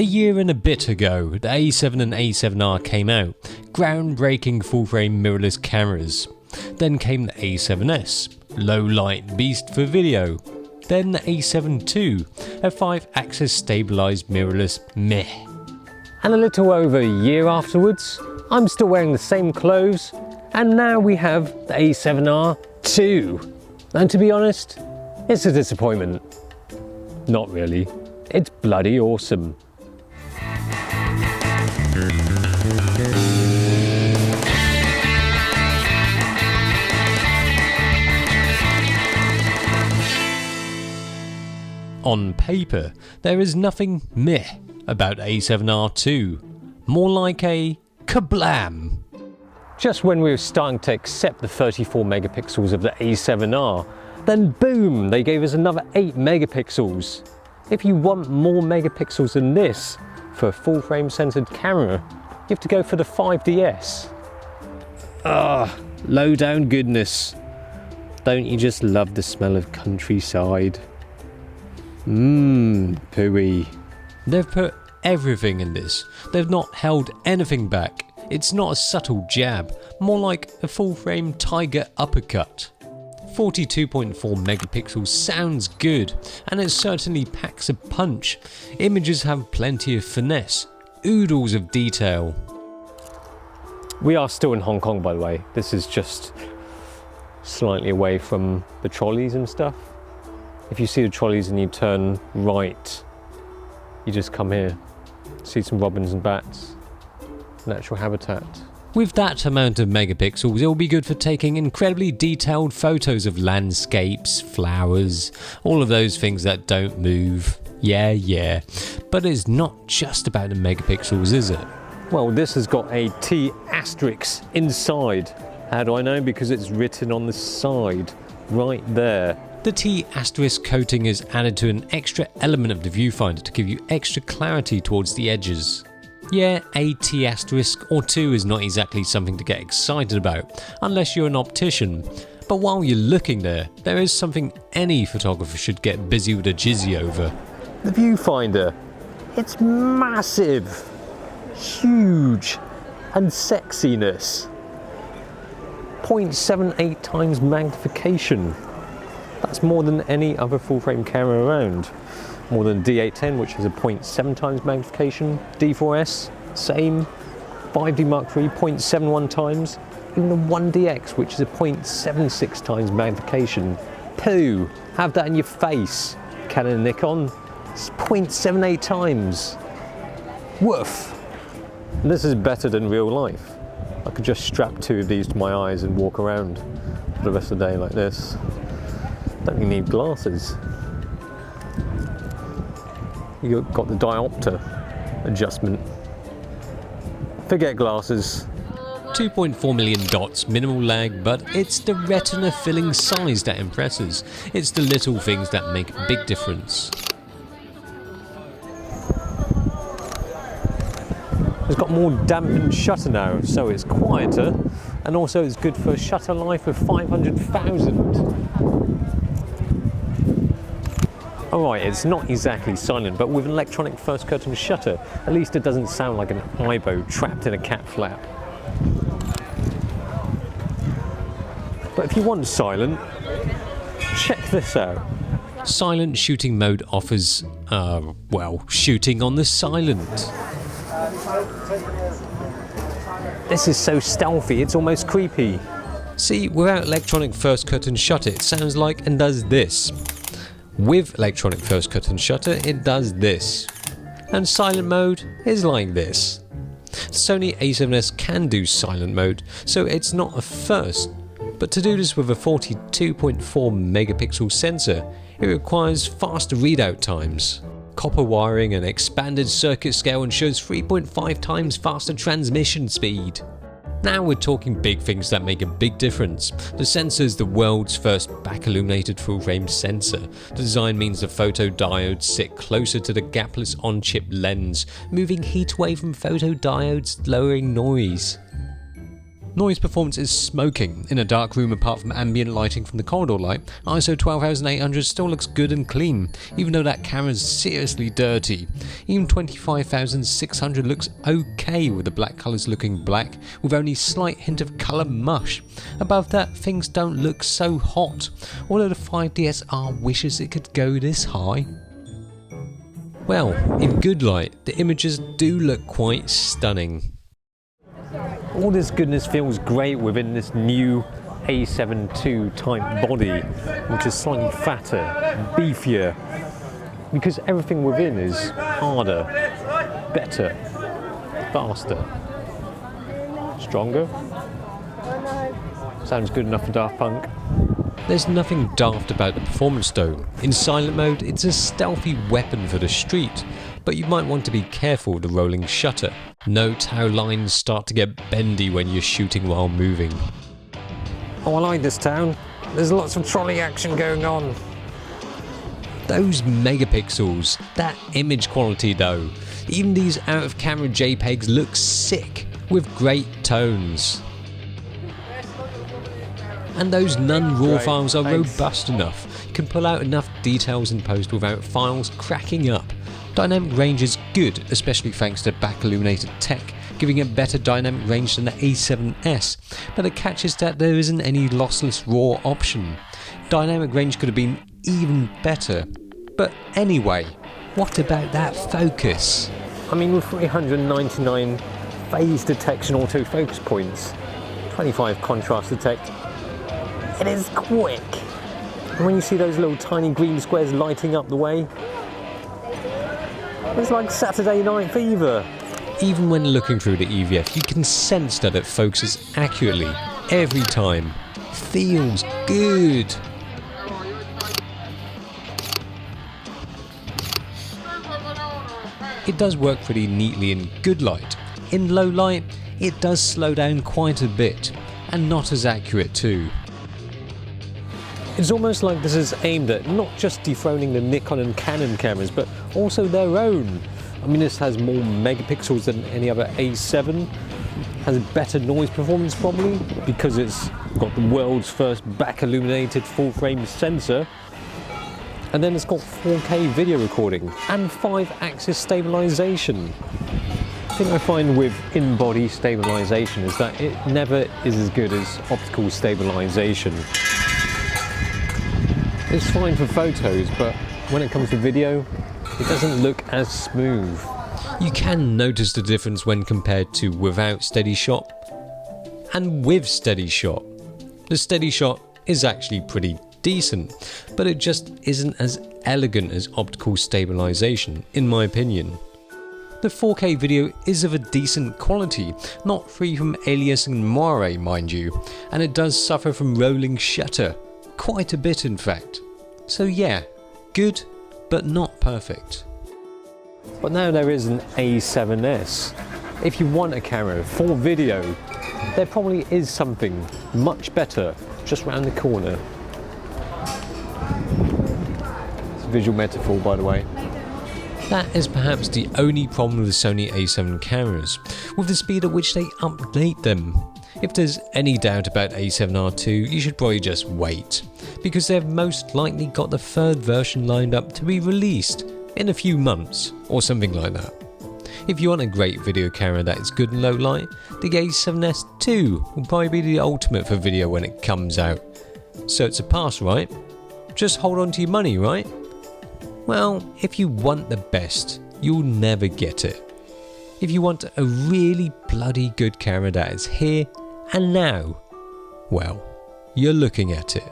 A year and a bit ago, the A7 and A7R came out, groundbreaking full-frame mirrorless cameras. Then came the A7S, low-light beast for video. Then the A7 II, a 5-axis stabilised mirrorless meh. And a little over a year afterwards, I'm still wearing the same clothes, and now we have the a7R II. And to be honest, it's a disappointment. Not really. It's bloody awesome. On paper, there is nothing meh about a7R II, more like a kablam. Just when we were starting to accept the 34 megapixels of the a7R, then boom, they gave us another 8 megapixels. If you want more megapixels than this for a full frame censored camera, you have to go for the 5DS. Low down goodness. Don't you just love the smell of countryside? Pooey. They've put everything in this. They've not held anything back. It's not a subtle jab, more like a full-frame tiger uppercut. 42.4 megapixels sounds good, and it certainly packs a punch. Images have plenty of finesse, oodles of detail. We are still in Hong Kong, by the way. This is just slightly away from the trolleys and stuff. If you see the trolleys and you turn right, you just come here, see some robins and bats, natural habitat. With that amount of megapixels, it will be good for taking incredibly detailed photos of landscapes, flowers, all of those things that don't move. Yeah. But it's not just about the megapixels, is it? Well, this has got a T asterisk inside. How do I know? Because it's written on the side, right there. The T asterisk coating is added to an extra element of the viewfinder to give you extra clarity towards the edges. Yeah, a T asterisk or two is not exactly something to get excited about, unless you're an optician. But while you're looking there is something any photographer should get busy with a jizzy over. The viewfinder. It's massive, huge, and sexiness. 0.78 times magnification. That's more than any other full-frame camera around. More than D810, which is a 0.7 times magnification. D4S, same. 5D Mark III, 0.71 times. Even the 1DX, which is a 0.76 times magnification. Pooh, have that in your face. Canon and Nikon, it's 0.78 times. Woof. And this is better than real life. I could just strap 2 of these to my eyes and walk around for the rest of the day like this. Don't even need glasses. You've got the diopter adjustment. Forget glasses. 2.4 million dots, minimal lag, but it's the retina filling size that impresses. It's the little things that make a big difference. It's got more dampened shutter now, so it's quieter, and also it's good for a shutter life of 500,000. Alright, it's not exactly silent, but with an electronic first curtain shutter, at least it doesn't sound like an eyebow trapped in a cat flap. But if you want silent, check this out. Silent shooting mode offers, shooting on the silent. This is so stealthy, it's almost creepy. See, without electronic first curtain shutter, it sounds like and does this. With electronic first curtain shutter, it does this. And silent mode is like this. Sony a7S can do silent mode, so it's not a first. But to do this with a 42.4 megapixel sensor, it requires faster readout times. Copper wiring and expanded circuit scale ensures 3.5 times faster transmission speed. Now we're talking big things that make a big difference. The sensor is the world's first back-illuminated full-frame sensor. The design means the photodiodes sit closer to the gapless on-chip lens, moving heat away from photodiodes, lowering noise. Noise performance is smoking. In a dark room, apart from ambient lighting from the corridor light, ISO 12800 still looks good and clean, even though that camera's seriously dirty. Even 25600 looks okay with the black colours looking black, with only slight hint of colour mush. Above that, things don't look so hot, although the 5DSR wishes it could go this high. Well, in good light, the images do look quite stunning. All this goodness feels great within this new A7 II type body, which is slightly fatter, beefier, because everything within is harder, better, faster, stronger. Sounds good enough for Daft Punk. There's nothing daft about the performance though. In silent mode, it's a stealthy weapon for the street, but you might want to be careful with the rolling shutter. Note how lines start to get bendy when you're shooting while moving. Oh, I like this town. There's lots of trolley action going on. Those megapixels, that image quality though. Even these out of camera JPEGs look sick, with great tones. And those non-RAW files are robust enough. You can pull out enough details in post without files cracking up. Dynamic range is good, especially thanks to back-illuminated tech, giving it better dynamic range than the A7S, but the catch is that there isn't any lossless RAW option. Dynamic range could have been even better. But anyway, what about that focus? I mean, with 399 phase detection autofocus points, 25 contrast detect, it is quick. And when you see those little tiny green squares lighting up the way, it's like Saturday Night Fever. Even when looking through the EVF, you can sense that it focuses accurately every time. Feels good. It does work pretty neatly in good light. In low light, it does slow down quite a bit, and not as accurate too. It's almost like this is aimed at not just dethroning the Nikon and Canon cameras, but also their own. I mean, this has more megapixels than any other A7, has better noise performance probably, because it's got the world's first back-illuminated full-frame sensor, and then it's got 4K video recording and 5-axis stabilization. The thing I find with in-body stabilization is that it never is as good as optical stabilization. It's fine for photos, but when it comes to video, it doesn't look as smooth. You can notice the difference when compared to without steady shot and with steady shot. The steady shot is actually pretty decent, but it just isn't as elegant as optical stabilization, in my opinion. The 4K video is of a decent quality, not free from aliasing and moire, mind you, and it does suffer from rolling shutter. Quite a bit in fact. So yeah, good, but not perfect. But now there is an A7S. If you want a camera for video, there probably is something much better just round the corner. It's a visual metaphor, by the way. That is perhaps the only problem with the Sony A7 cameras, with the speed at which they update them. If there's any doubt about a7R II, you should probably just wait, because they've most likely got the third version lined up to be released in a few months, or something like that. If you want a great video camera that is good in low light, the A7S II will probably be the ultimate for video when it comes out. So it's a pass, right? Just hold on to your money, right? Well, if you want the best, you'll never get it. If you want a really bloody good camera that is here and now, well, you're looking at it.